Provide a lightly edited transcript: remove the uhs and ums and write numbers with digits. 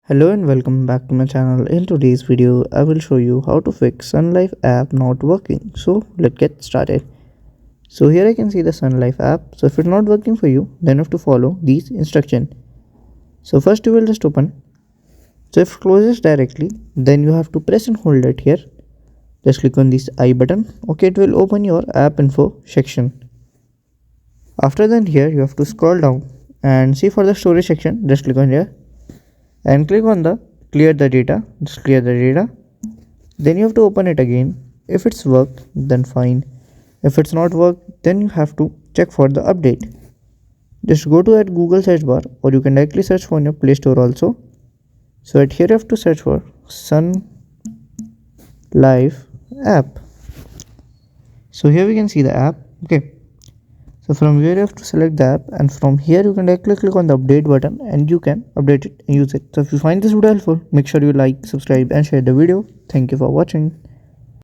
Hello and welcome back to my channel. In today's video, I will show you how to fix SunLife app not working. So let's get started. So here I can see the SunLife app. So if it's not working for you, then you have to follow these instructions. So first you will just open. So if it closes directly, then you have to press and hold it here. Just click on this I button. Okay, it will open your app info section. After then here you have to scroll down and see for the storage section. Just click on here and click on the clear the data. Just clear the data. Then you have to open it again. If it's worked, then fine. If it's not worked, then you have to check for the update. Just go to that Google search bar, or you can directly search for your Play Store also. So at here you have to search for Sun Life app. So here we can see the app. Okay. So from here you have to select the app, and from here you can directly click on the update button and you can update it and use it. So if you find this video helpful, make sure you like, subscribe and share the video. Thank you for watching.